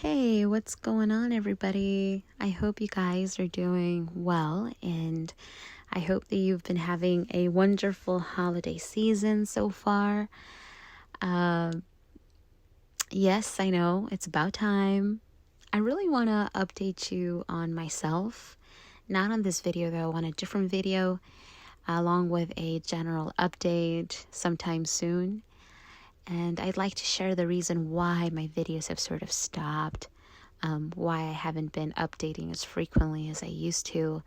Hey, what's going on, everybody? I hope you guys are doing well, and I hope that you've been having a wonderful holiday season so far. Uh, yes, I know it's about time. I really want to update you on myself, not on this video though, on a different video, along with a general update sometime soon. And I'd like to share the reason why my videos have sort of stopped, why I haven't been updating as frequently as I used to.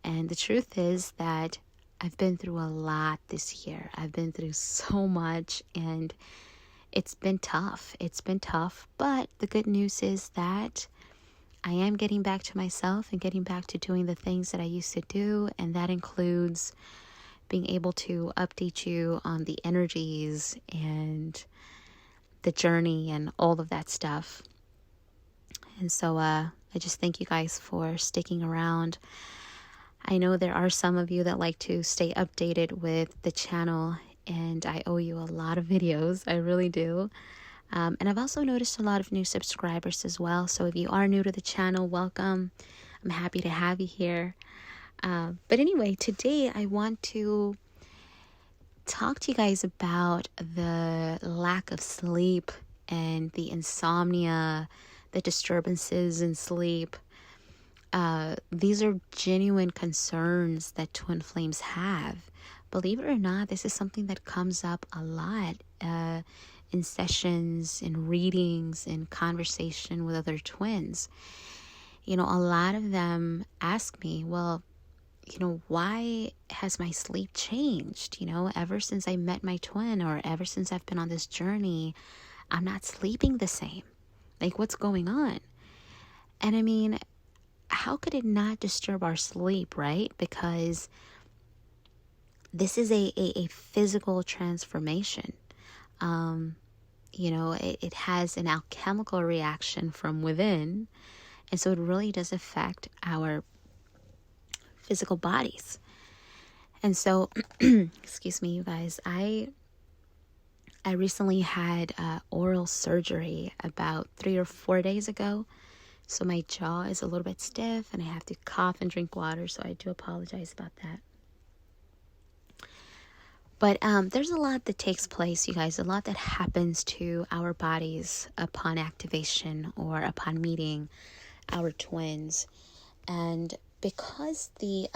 And the truth is that I've been through a lot this year. I've been through so much, and it's been tough. It's been tough, but the good news is that I am getting back to myself and getting back to doing the things that I used to do, and that includes being able to update you on the energies and the journey and all of that stuff. And so I just thank you guys for sticking around. I know there are some of you that like to stay updated with the channel, and I owe you a lot of videos. I really do. And I've also noticed a lot of new subscribers as well. So if you are new to the channel, welcome. I'm happy to have you here. But anyway, today I want to talk to you guys about the lack of sleep and the insomnia, the disturbances in sleep. These are genuine concerns that twin flames have. Believe it or not, this is something that comes up a lot in sessions, in readings, in conversation with other twins. A lot of them ask me, well, why has my sleep changed? Ever since I met my twin, or ever since I've been on this journey, I'm not sleeping the same. Like, what's going on? And I mean, how could it not disturb our sleep, right? Because this is a physical transformation. It has an alchemical reaction from within. And so it really does affect our physical bodies. And so, excuse me, you guys, I recently had oral surgery about 3 or 4 days ago. So my jaw is a little bit stiff and I have to cough and drink water. So I do apologize about that. But there's a lot that takes place, you guys, a lot that happens to our bodies upon activation or upon meeting our twins. And because the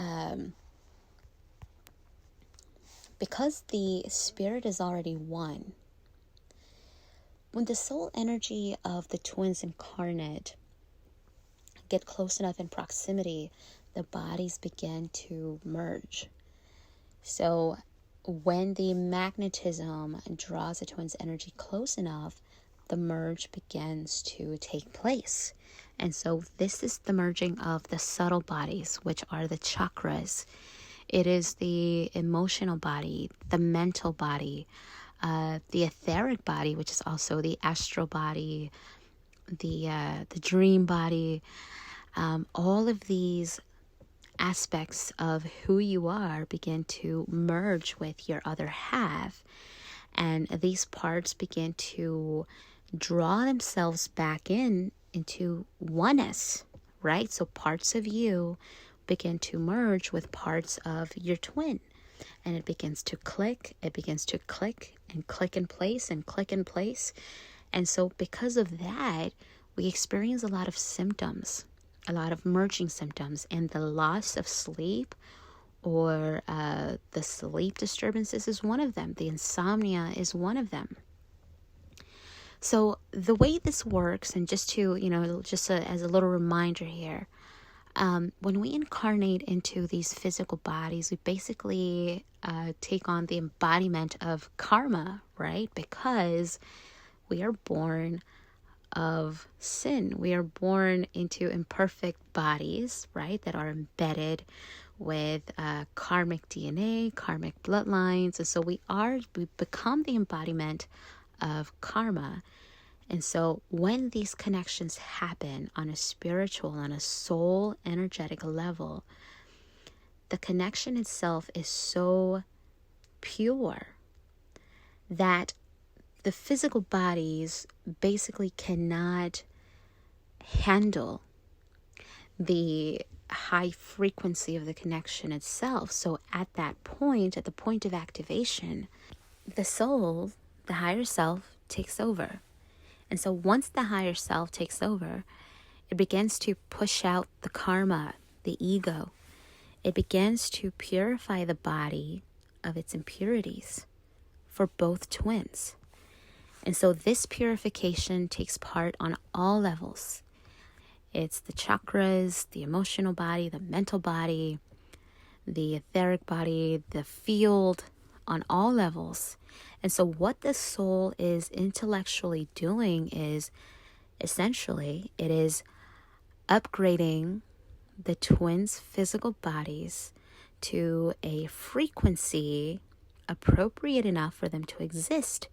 spirit is already one, when the soul energy of the twins incarnate get close enough in proximity, the bodies begin to merge. So when the magnetism draws a twin's energy close enough, the merge begins to take place. And so this is the merging of the subtle bodies, which are the chakras. It is the emotional body, the mental body, the etheric body, which is also the astral body, the dream body. All of these aspects of who you are begin to merge with your other half, and these parts begin to draw themselves back into oneness, right? So parts of you begin to merge with parts of your twin, and it begins to click. It begins to click and click in place and click in place. And so because of that, we experience a lot of symptoms, a lot of merging symptoms, and the loss of sleep or the sleep disturbances is one of them. The insomnia is one of them. So the way this works, and just to, as a little reminder here, when we incarnate into these physical bodies, we basically take on the embodiment of karma, right? Because we are born of sin. We are born into imperfect bodies, right, that are embedded with karmic DNA, karmic bloodlines. And so we become the embodiment of karma. And so when these connections happen on a spiritual, on a soul energetic level, the connection itself is so pure that the physical bodies basically cannot handle the high frequency of the connection itself. So at that point, at the point of activation, the soul, the higher self, takes over. And so once the higher self takes over, it begins to push out the karma, the ego. It begins to purify the body of its impurities for both twins. And so this purification takes part on all levels. It's the chakras, the emotional body, the mental body, the etheric body, the field, on all levels. And so what the soul is intellectually doing is essentially it is upgrading the twins' physical bodies to a frequency appropriate enough for them to exist.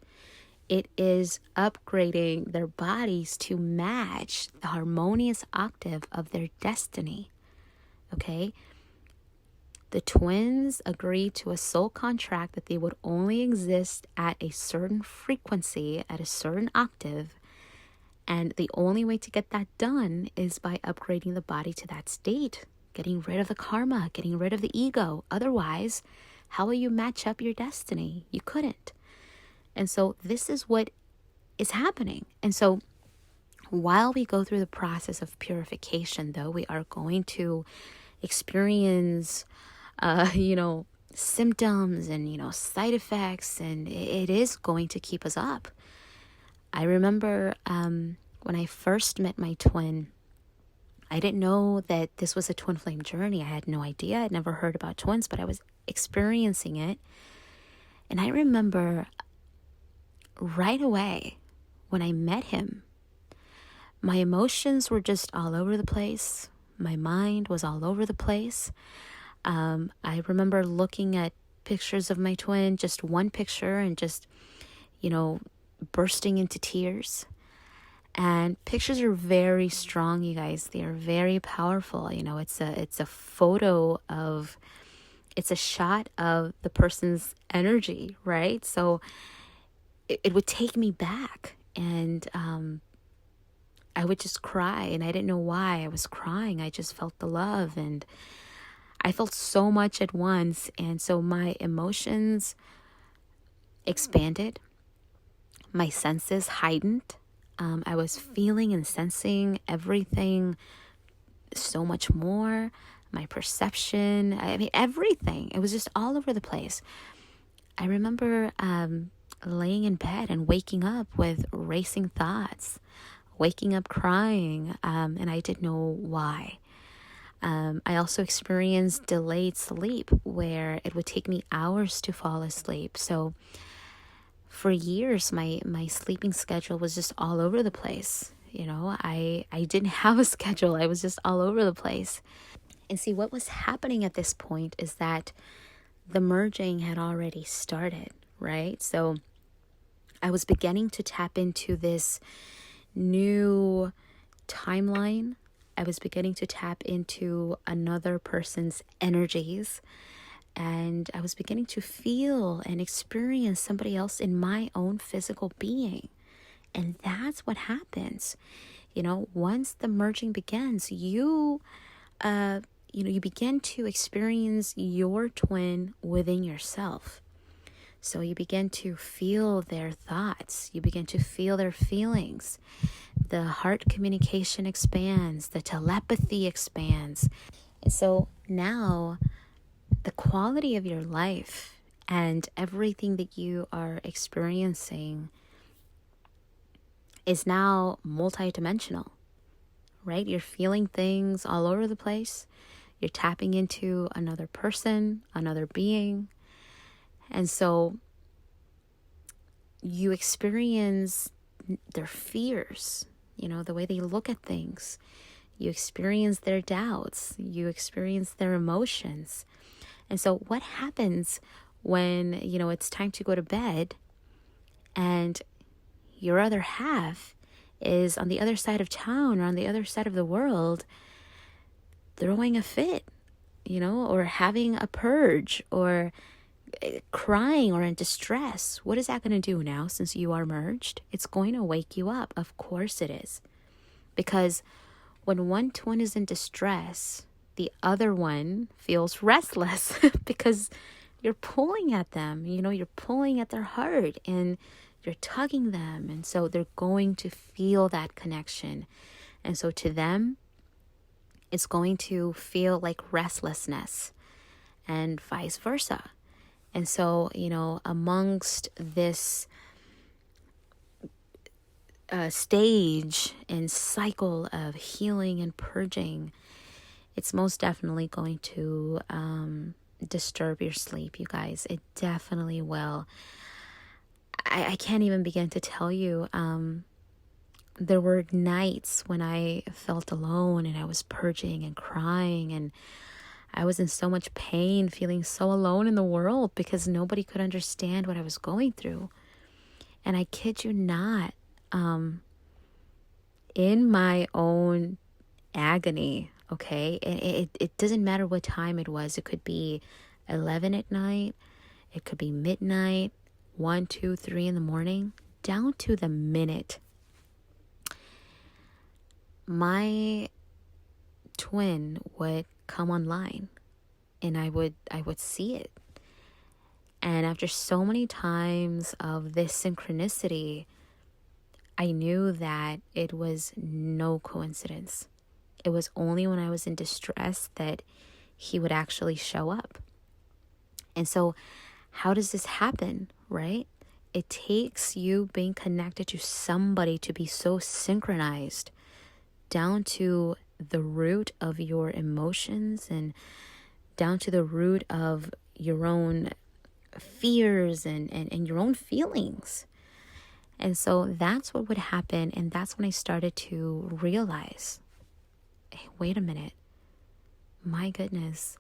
It is upgrading their bodies to match the harmonious octave of their destiny. Okay? The twins agreed to a soul contract that they would only exist at a certain frequency, at a certain octave. And the only way to get that done is by upgrading the body to that state, getting rid of the karma, getting rid of the ego. Otherwise, how will you match up your destiny? You couldn't. And so this is what is happening. And so while we go through the process of purification, though, we are going to experience, symptoms and, side effects, and it is going to keep us up. I remember when I first met my twin, I didn't know that this was a twin flame journey. I had no idea. I'd never heard about twins, but I was experiencing it. And I remember right away when I met him, my emotions were just all over the place. My mind was all over the place. I remember looking at pictures of my twin, just one picture, and just, bursting into tears. And pictures are very strong, you guys. They are very powerful. It's a photo of, it's a shot of the person's energy, right? So it would take me back, and I would just cry, and I didn't know why I was crying. I just felt the love, and I felt so much at once. And so my emotions expanded, my senses heightened. I was feeling and sensing everything so much more. My perception, everything. It was just all over the place. I remember laying in bed and waking up with racing thoughts, waking up crying, and I didn't know why. I also experienced delayed sleep, where it would take me hours to fall asleep. So for years, my sleeping schedule was just all over the place. I didn't have a schedule. I was just all over the place. And see, what was happening at this point is that the merging had already started, right? So I was beginning to tap into this new timeline. I was beginning to tap into another person's energies. And I was beginning to feel and experience somebody else in my own physical being. And that's what happens. Once the merging begins, you begin to experience your twin within yourself. So you begin to feel their thoughts. You begin to feel their feelings. The heart communication expands. The telepathy expands. And so now the quality of your life and everything that you are experiencing is now multidimensional, right? You're feeling things all over the place. You're tapping into another person, another being. And so you experience their fears, the way they look at things. You experience their doubts. You experience their emotions. And so what happens when, it's time to go to bed and your other half is on the other side of town or on the other side of the world throwing a fit, or having a purge or crying or in distress? What is that going to do now since you are merged? It's going to wake you up. Of course it is. Because when one twin is in distress, the other one feels restless because you're pulling at them, you're pulling at their heart and you're tugging them. And so they're going to feel that connection. And so to them, it's going to feel like restlessness and vice versa. And so, amongst this stage and cycle of healing and purging, it's most definitely going to disturb your sleep, you guys. It definitely will. I can't even begin to tell you. There were nights when I felt alone and I was purging and crying, and I was in so much pain, feeling so alone in the world because nobody could understand what I was going through. And I kid you not, in my own agony, okay, it doesn't matter what time it was. It could be 11 at night, it could be midnight, 1, 2, 3 in the morning, down to the minute. My twin would come online and I would see it. And after so many times of this synchronicity, I knew that it was no coincidence. It was only when I was in distress that he would actually show up. And so how does this happen, right? It takes you being connected to somebody to be so synchronized down to the root of your emotions and down to the root of your own fears and your own feelings. And so that's what would happen. And that's when I started to realize, hey, wait a minute. My goodness,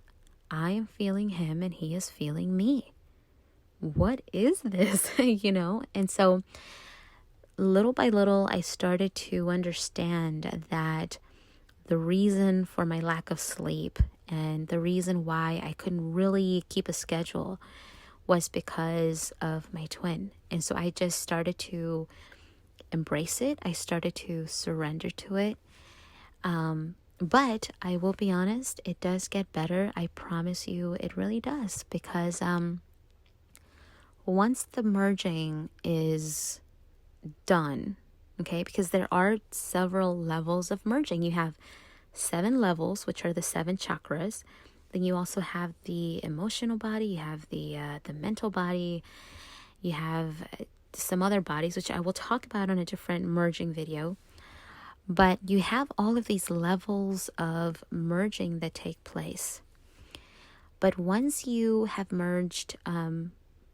I am feeling him and he is feeling me. What is this? And so little by little, I started to understand that the reason for my lack of sleep and the reason why I couldn't really keep a schedule was because of my twin. And so I just started to embrace it. I started to surrender to it. But I will be honest, it does get better. I promise you it really does. Because once the merging is done, okay, because there are several levels of merging. You have 7 levels, which are the 7 chakras. Then you also have the emotional body, you have the mental body, you have some other bodies, which I will talk about on a different merging video. But you have all of these levels of merging that take place. But once you have merged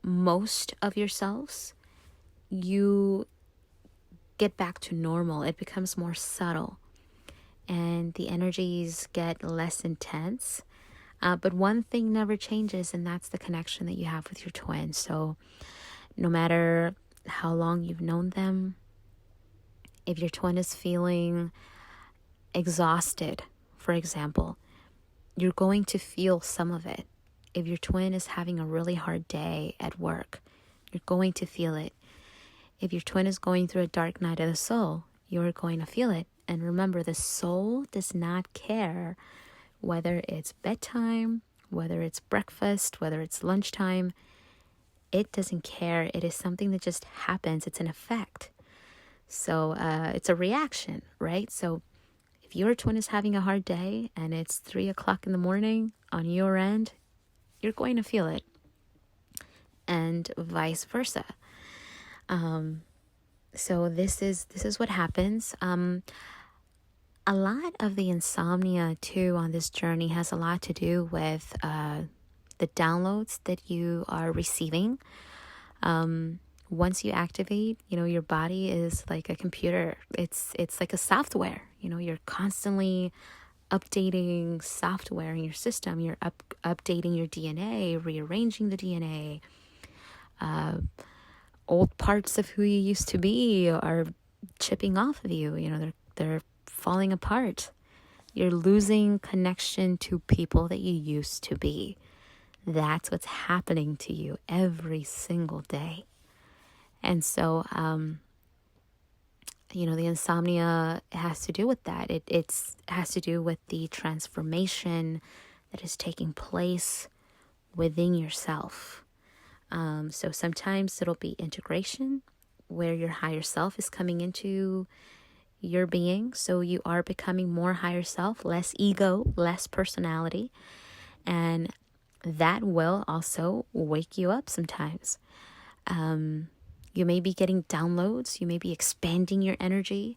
most of yourselves, you get back to normal. It becomes more subtle and the energies get less intense. But one thing never changes, and that's the connection that you have with your twin. So no matter how long you've known them, if your twin is feeling exhausted, for example, you're going to feel some of it. If your twin is having a really hard day at work, you're going to feel it. If your twin is going through a dark night of the soul, you're going to feel it. And remember, the soul does not care whether it's bedtime, whether it's breakfast, whether it's lunchtime. It doesn't care. It is something that just happens. It's an effect. So it's a reaction, right? So if your twin is having a hard day and it's 3 o'clock in the morning on your end, you're going to feel it. And vice versa. So this is what happens. A lot of the insomnia too on this journey has a lot to do with the downloads that you are receiving. Once you activate, your body is like a computer. It's like a software. You're constantly updating software in your system. You're updating your DNA, rearranging the DNA. Old parts of who you used to be are chipping off of you. They're falling apart. You're losing connection to people that you used to be. That's what's happening to you every single day. And so The insomnia has to do with that. It has to do with the transformation that is taking place within yourself. So sometimes it'll be integration, where your higher self is coming into your being. So you are becoming more higher self, less ego, less personality. And that will also wake you up sometimes. You may be getting downloads, you may be expanding your energy,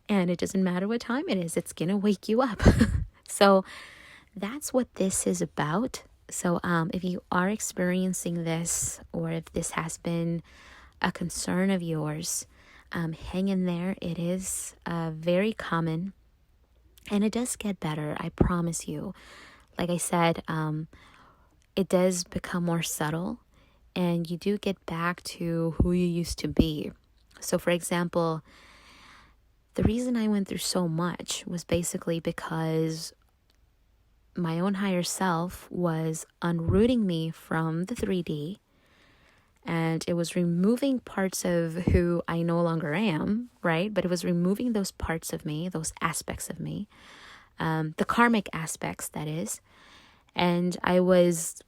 and it doesn't matter what time it is, it's going to wake you up. So that's what this is about. So if you are experiencing this, or if this has been a concern of yours, hang in there. It is very common, and it does get better, I promise you. Like I said, it does become more subtle, and you do get back to who you used to be. So for example, the reason I went through so much was basically because my own higher self was unrooting me from the 3D, and it was removing parts of who I no longer am, right? But it was removing those parts of me, those aspects of me, the karmic aspects, that is. And I was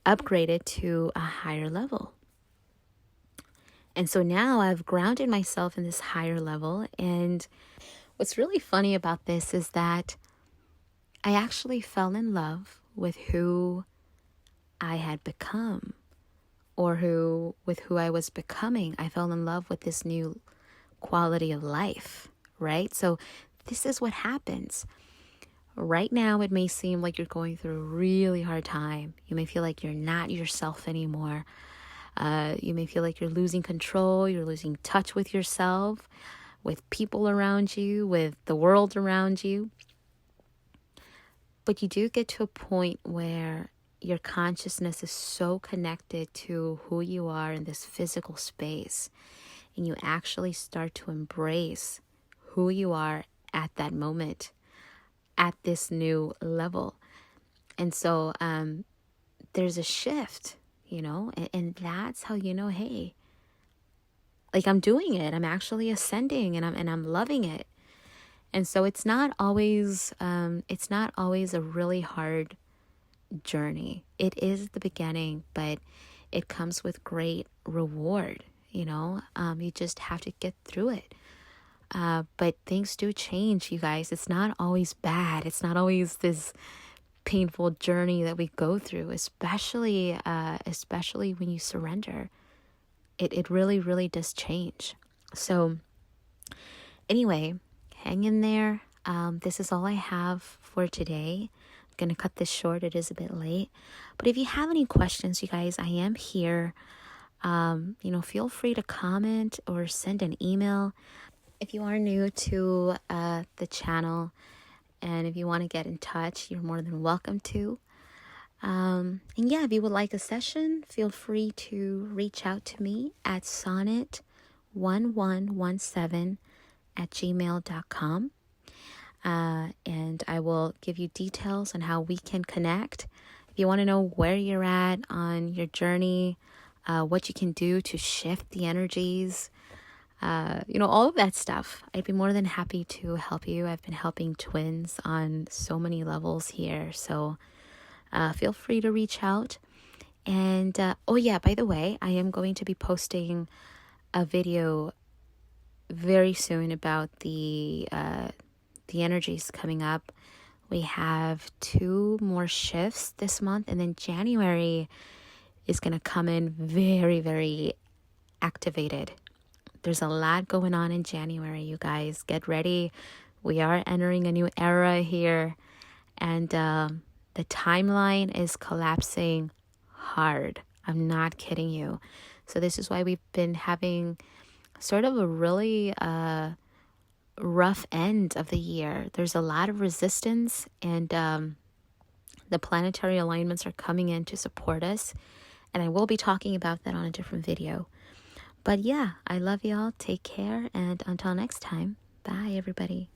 upgraded to a higher level. And so now I've grounded myself in this higher level. And what's really funny about this is that I actually fell in love with who I had become, or with who I was becoming. I fell in love with this new quality of life, right? So this is what happens. Right now, it may seem like you're going through a really hard time. You may feel like you're not yourself anymore. You may feel like you're losing control. You're losing touch with yourself, with people around you, with the world around you. But you do get to a point where your consciousness is so connected to who you are in this physical space, and you actually start to embrace who you are at that moment, at this new level. And so there's a shift, and that's how hey, like, I'm doing it. I'm actually ascending, and I'm loving it. And so it's not always a really hard journey. It is the beginning, but it comes with great reward. You just have to get through it. But things do change, you guys. It's not always bad. It's not always this painful journey that we go through, especially when you surrender. It really, really does change. So anyway, hang in there. This is all I have for today. I'm going to cut this short. It is a bit late. But if you have any questions, you guys, I am here. Feel free to comment or send an email. If you are new to the channel, and if you want to get in touch, you're more than welcome to. And yeah, if you would like a session, feel free to reach out to me at sonnet1117@gmail.com. And I will give you details on how we can connect. If you want to know where you're at on your journey, what you can do to shift the energies, all of that stuff, I'd be more than happy to help you. I've been helping twins on so many levels here. So feel free to reach out. And oh yeah, by the way, I am going to be posting a video very soon about the energies coming up. We have 2 more shifts this month, and then January is going to come in very, very activated. There's a lot going on in January, you guys. Get ready. We are entering a new era here, and the timeline is collapsing hard. I'm not kidding you. So this is why we've been having sort of a really rough end of the year. There's a lot of resistance, and the planetary alignments are coming in to support us, and I will be talking about that on a different video. But yeah, I love y'all. Take care, and until next time, bye everybody.